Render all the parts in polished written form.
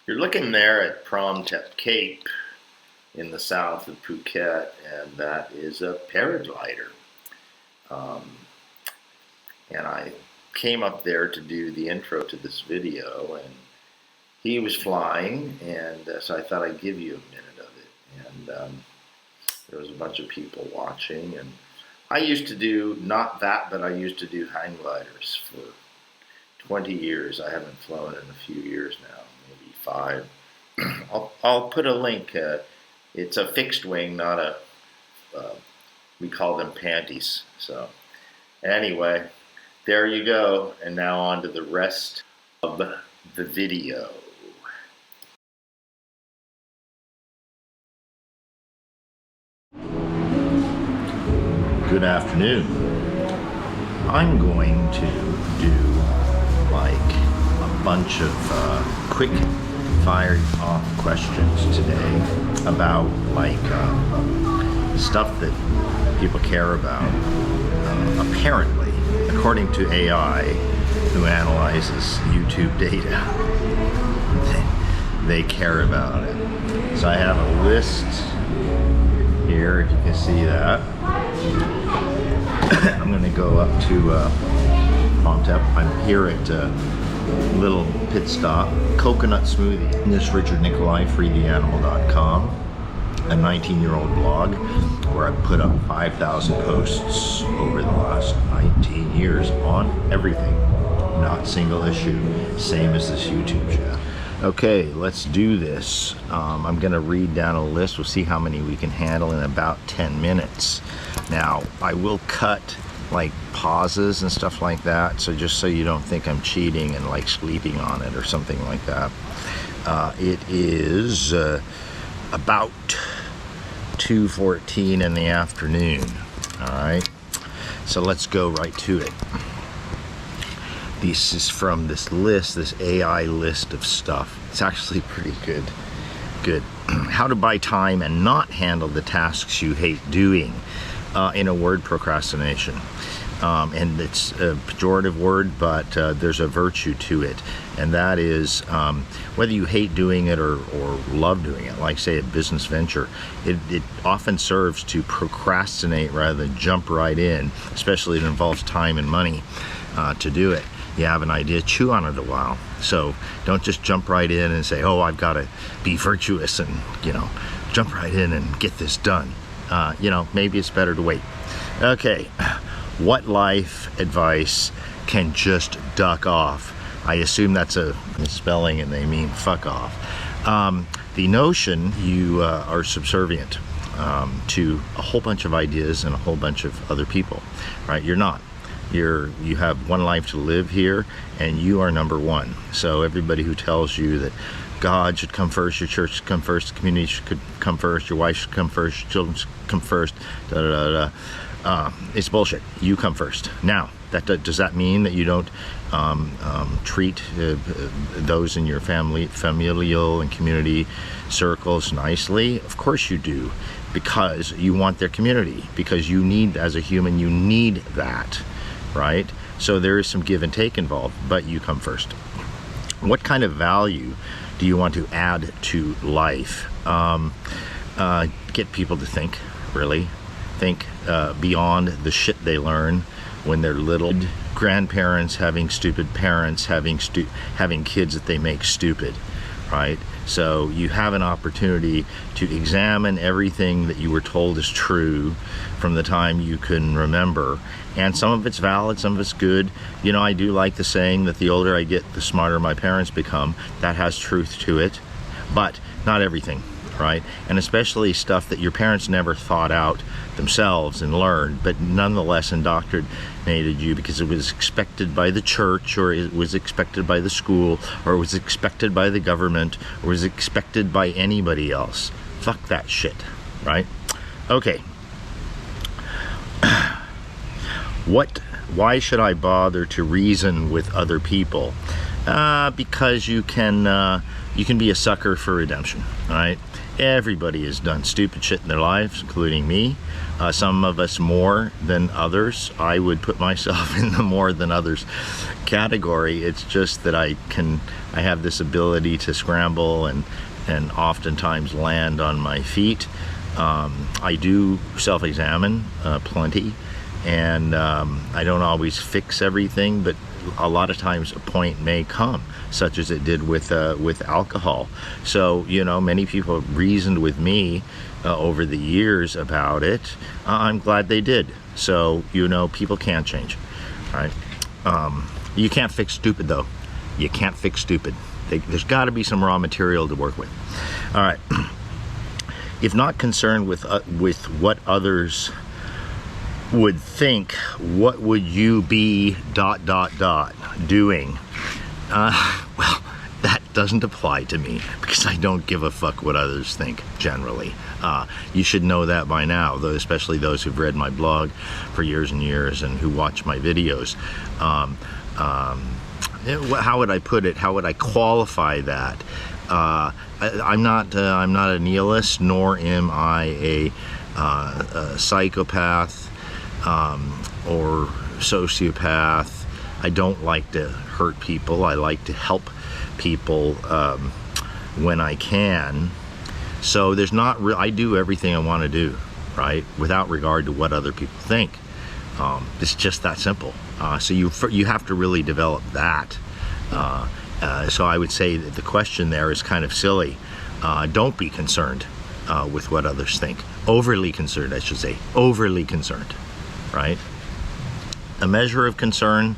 You're looking there at Promtep Cape in the south of Phuket, and that is a paraglider. And I came up there to do the intro to this video, and he was flying, and so I thought I'd give you a minute of it. And there was a bunch of people watching, and I used to do, not that, but I used to do hang gliders for 20 years. I haven't flown in a few years now, maybe 5. I'll put a link. It's a fixed wing, not a, we call them panties. So anyway, there you go. And now on to the rest of the video. Good afternoon. I'm going to do like a bunch of quick fire off questions today about like stuff that people care about. Apparently, according to AI, who analyzes YouTube data, they care about it. So I have a list here, if you can see that. I'm going to go up to Promtep. I'm here at little pit stop, coconut smoothie. And this Richard Nikoley, freetheanimal.com, a 19-year-old blog where I put up 5,000 posts over the last 19 years on everything, not single issue, same as this YouTube channel. Okay, let's do this. I'm gonna read down a list. We'll see how many we can handle in about 10 minutes. Now, I will cut like pauses and stuff like that, so just so you don't think I'm cheating and like sleeping on it or something like that. It is about 2:14 in the afternoon. All right, so let's go right to it. This is from this list, this AI list of stuff. It's actually pretty good. How to buy time and not handle the tasks you hate doing. In a word, procrastination. And it's a pejorative word, but there's a virtue to it. And that is whether you hate doing it or love doing it, like say a business venture, it often serves to procrastinate rather than jump right in, especially if it involves time and money to do it. You have an idea, chew on it a while. So don't just jump right in and say, oh, I've got to be virtuous and, jump right in and get this done. Maybe it's better to wait. Okay, what life advice can just duck off? I assume that's a misspelling and they mean fuck off. The notion you are subservient to a whole bunch of ideas and a whole bunch of other people, right? You're not. You have one life to live here, and you are number one. So everybody who tells you that God should come first, your church should come first, the community should come first, your wife should come first, your children should come first, it's bullshit. You come first. Now, does that mean that you don't treat those in your familial and community circles nicely? Of course you do, because you want their community, because you need, as a human, you need that, right? So there is some give and take involved, but you come first. What kind of value do you want to add to life? Get people to think, really. Think beyond the shit they learn when they're little. Grandparents having stupid parents, having kids that they make stupid, right? So you have an opportunity to examine everything that you were told is true from the time you can remember. And some of it's valid, some of it's good. I do like the saying that the older I get, the smarter my parents become. That has truth to it, but not everything, right? And especially stuff that your parents never thought out themselves and learned, but nonetheless indoctrinated you because it was expected by the church, or it was expected by the school, or it was expected by the government, or was expected by anybody else. Fuck that shit, right? Okay. Why should I bother to reason with other people? Because you can be a sucker for redemption, right? Everybody has done stupid shit in their lives, including me. Some of us more than others. I would put myself in the more than others category. It's just that I have this ability to scramble and oftentimes land on my feet. I do self-examine plenty, and I don't always fix everything, but a lot of times a point may come, such as it did with alcohol. So, you know, many people have reasoned with me over the years about it. I'm glad they did. So, you know, people can change, right? You can't fix stupid, though. You can't fix stupid. There's got to be some raw material to work with. All right. If not concerned with what others would think, what would you be ... doing? Well, that doesn't apply to me because I don't give a fuck what others think generally. You should know that by now, though, especially those who've read my blog for years and years and who watch my videos. How would I put it? How would I qualify that? I'm not a nihilist, nor am I a psychopath or sociopath. I don't like to hurt people. I like to help people when I can. So there's not I do everything I want to do, right, without regard to what other people think. It's just that simple. So you have to really develop that. So I would say that the question there is kind of silly. Don't be concerned with what others think. Overly concerned, I should say. Overly concerned, right? A measure of concern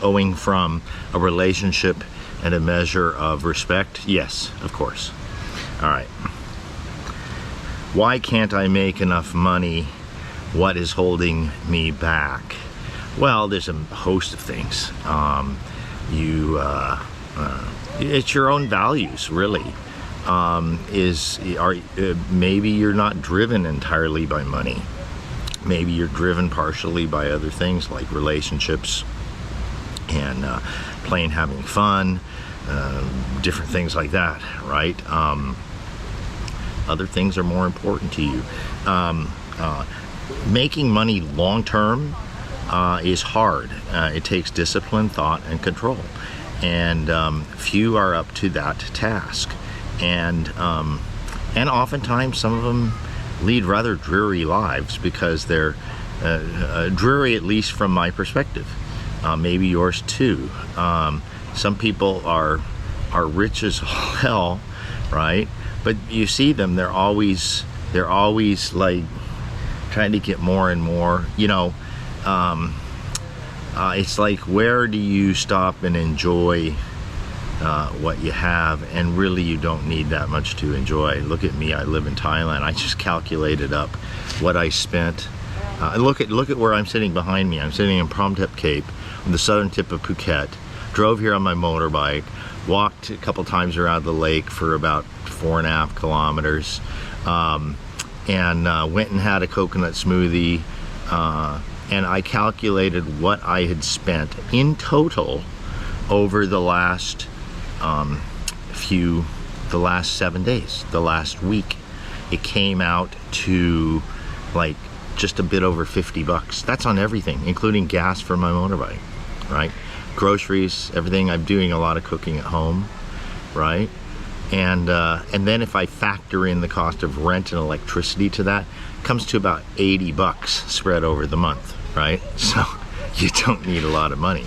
owing from a relationship and a measure of respect, yes, of course. All right. Why can't I make enough money? What is holding me back? Well, there's a host of things. It's your own values, really. Maybe you're not driven entirely by money. Maybe you're driven partially by other things like relationships and playing, having fun, different things like that, right? Other things are more important to you. Making money long term is hard. It takes discipline, thought, and control, and few are up to that task. And oftentimes some of them lead rather dreary lives because they're dreary, at least from my perspective. Maybe yours too. Some people are rich as hell, right? But you see them; they're always like trying to get more and more. You know, it's like, where do you stop and enjoy what you have? And really, you don't need that much to enjoy. Look at me. I live in Thailand. I just calculated up what I spent. Look at where I'm sitting behind me. I'm sitting in Promtep Cape on the southern tip of Phuket. Drove here on my motorbike. Walked a couple times around the lake for about 4.5 kilometers. And went and had a coconut smoothie. And I calculated what I had spent in total over the last 7 days, the last week. It came out to like just a bit over $50. That's on everything, including gas for my motorbike, right? Groceries, everything. I'm doing a lot of cooking at home, right? And then if I factor in the cost of rent and electricity to that, it comes to about $80 spread over the month, right? So you don't need a lot of money.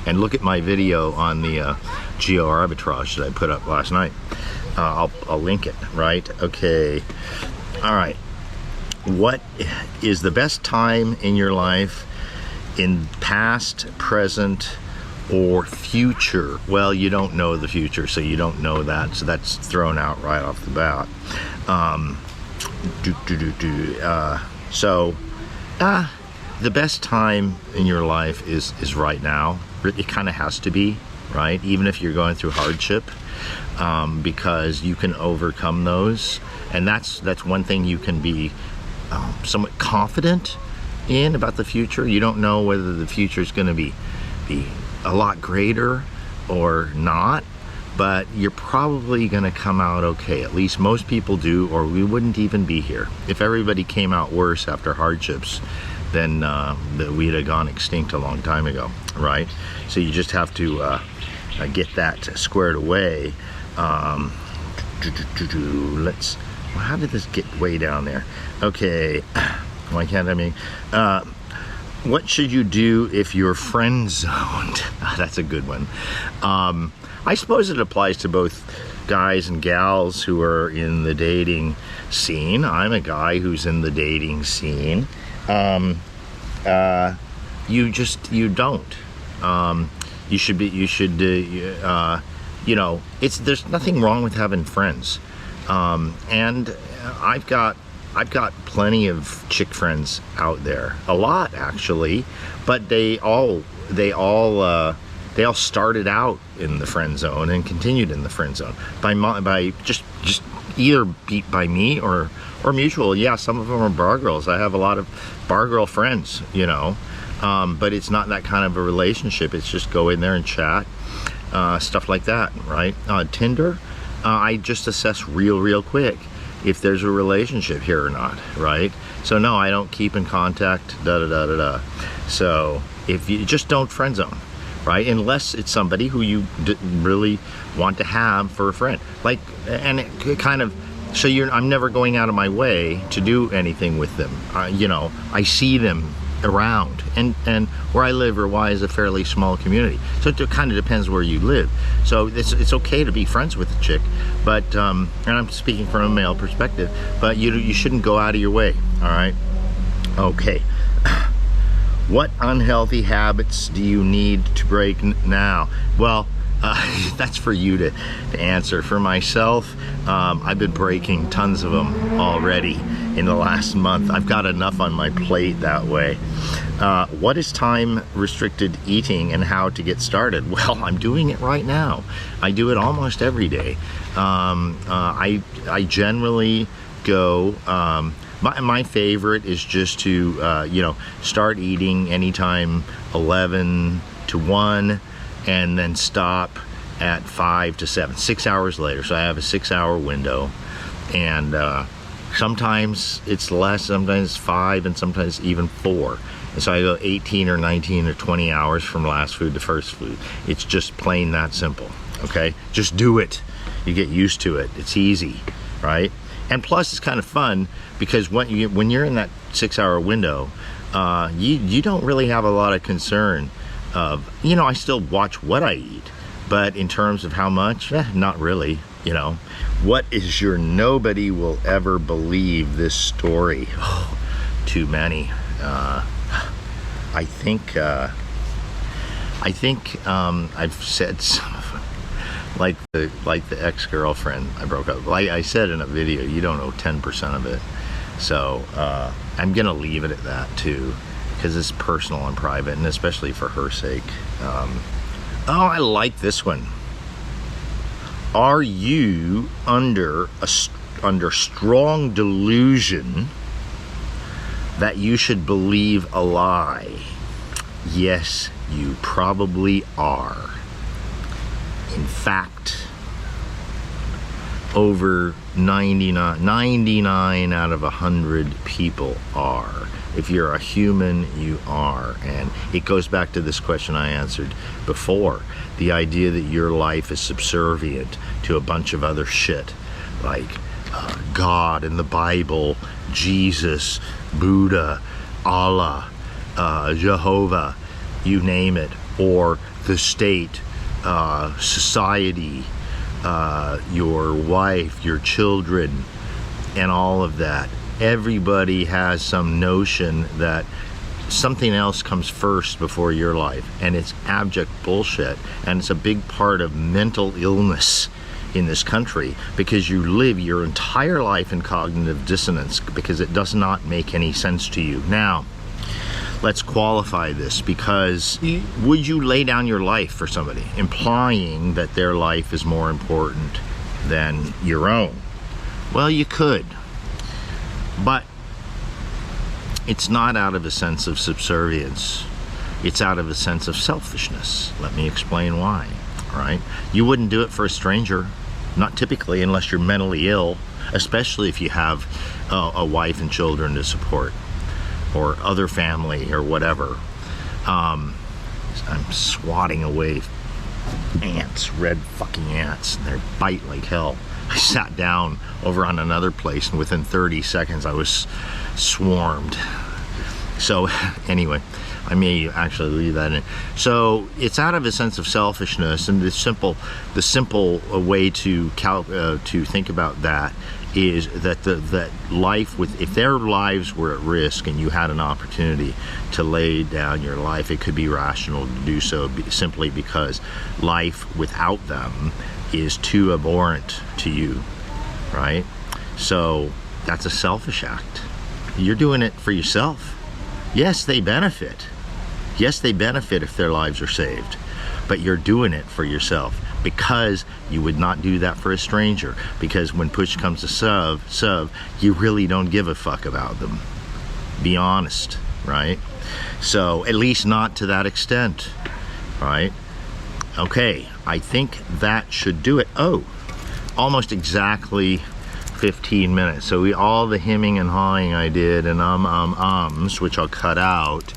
And look at my video on the geo arbitrage that I put up last night. I'll link it, right? Okay. All right. What is the best time in your life, in past, present, or future? Well, you don't know the future, so you don't know that, so that's thrown out right off the bat. The best time in your life is right now. It kind of has to be, right? Even if you're going through hardship, because you can overcome those, and that's one thing you can be somewhat confident in about the future. You don't know whether the future is going to be a lot greater or not, but you're probably going to come out okay. At least most people do, or we wouldn't even be here. If everybody came out worse after hardships, then we'd have gone extinct a long time ago, right? So you just have to get that squared away. Let's, well, how did this get way down there? Okay, why can't I mean, what should you do if you're friend zoned? That's a good one. I suppose it applies to both guys and gals who are in the dating scene. I'm a guy who's in the dating scene. You don't. You know, there's nothing wrong with having friends. And I've got plenty of chick friends out there, a lot actually, but they all started out in the friend zone and continued in the friend zone by just either beat by me or mutual. Yeah, some of them are bar girls. I have a lot of bar girl friends, you know, but it's not that kind of a relationship. It's just go in there and chat, stuff like that, right? Tinder, I just assess real quick if there's a relationship here or not, right? So no, I don't keep in contact, So if you just don't friend zone, right? Unless it's somebody who you really want to have for a friend, like, and it kind of, so I'm never going out of my way to do anything with them. You know, I see them around, and where I live, Hawaii is a fairly small community, so it kind of depends where you live. So it's okay to be friends with a chick, but and I'm speaking from a male perspective, but you shouldn't go out of your way. All right, okay. What unhealthy habits do you need to break now? Well, that's for you to answer. For myself, I've been breaking tons of them already in the last month. I've got enough on my plate that way. What is time restricted eating and how to get started? Well, I'm doing it right now. I do it almost every day. I generally go, my favorite is just to, you know, start eating anytime 11 to 1 and then stop at 5 to 7, 6 hours later. So I have a 6-hour window, and sometimes it's less, sometimes 5, and sometimes even 4. And so I go 18 or 19 or 20 hours from last food to first food. It's just plain that simple, okay? Just do it. You get used to it. It's easy, right? And plus it's kind of fun because when you're in that 6-hour window, you don't really have a lot of concern of, you know, I still watch what I eat, but in terms of how much, not really, you know. What is your nobody will ever believe this story? Oh, too many. I think I've said some of them, like the ex-girlfriend I broke up. Like I said in a video, you don't know 10% of it. So I'm gonna leave it at that too, because it's personal and private, and especially for her sake. Oh, I like this one. Are you under strong delusion that you should believe a lie? Yes, you probably are. In fact, over 99 out of 100 people are. If you're a human, you are. And it goes back to this question I answered before. The idea that your life is subservient to a bunch of other shit, like God and the Bible, Jesus, Buddha, Allah, Jehovah, you name it, or the state, society, your wife, your children, and all of that. Everybody has some notion that something else comes first before your life, and it's abject bullshit, and it's a big part of mental illness in this country, because you live your entire life in cognitive dissonance because it does not make any sense to you. Now, let's qualify this, because would you lay down your life for somebody, implying that their life is more important than your own? Well, you could, but it's not out of a sense of subservience. It's out of a sense of selfishness. Let me explain why. right? You wouldn't do it for a stranger, not typically, unless you're mentally ill, especially if you have a wife and children to support, or other family, or whatever. I'm swatting away ants, red fucking ants, and they bite like hell. I sat down over on another place, and within 30 seconds I was swarmed. So anyway, I may actually leave that in. So it's out of a sense of selfishness, and the simple way to think about that is that that life, if their lives were at risk and you had an opportunity to lay down your life, it could be rational to do so, simply because life without them is too abhorrent to you, right? So that's a selfish act. You're doing it for yourself. Yes, they benefit. Yes, they benefit if their lives are saved, but you're doing it for yourself, because you would not do that for a stranger, because when push comes to shove, you really don't give a fuck about them. Be honest, right? So at least not to that extent, right? Okay, I think that should do it. Oh, almost exactly 15 minutes. So all the hemming and hawing I did, and ums, which I'll cut out,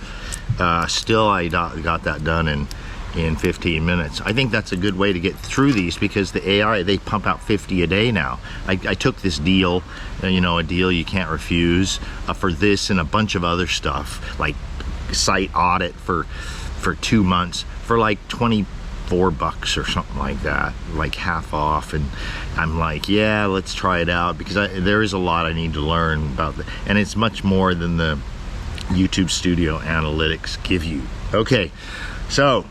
still I got that done in 15 minutes. I think that's a good way to get through these, because the AI, they pump out 50 a day now. I took this deal, a deal you can't refuse, for this and a bunch of other stuff, like site audit for 2 months for like $24 or something like that, like half off. And I'm like, yeah, let's try it out, because there is a lot I need to learn about and it's much more than the YouTube Studio analytics give you. Okay, so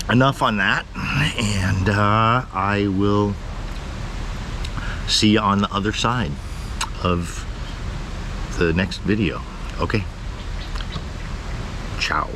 enough on that, and I will see you on the other side of the next video. Okay, ciao.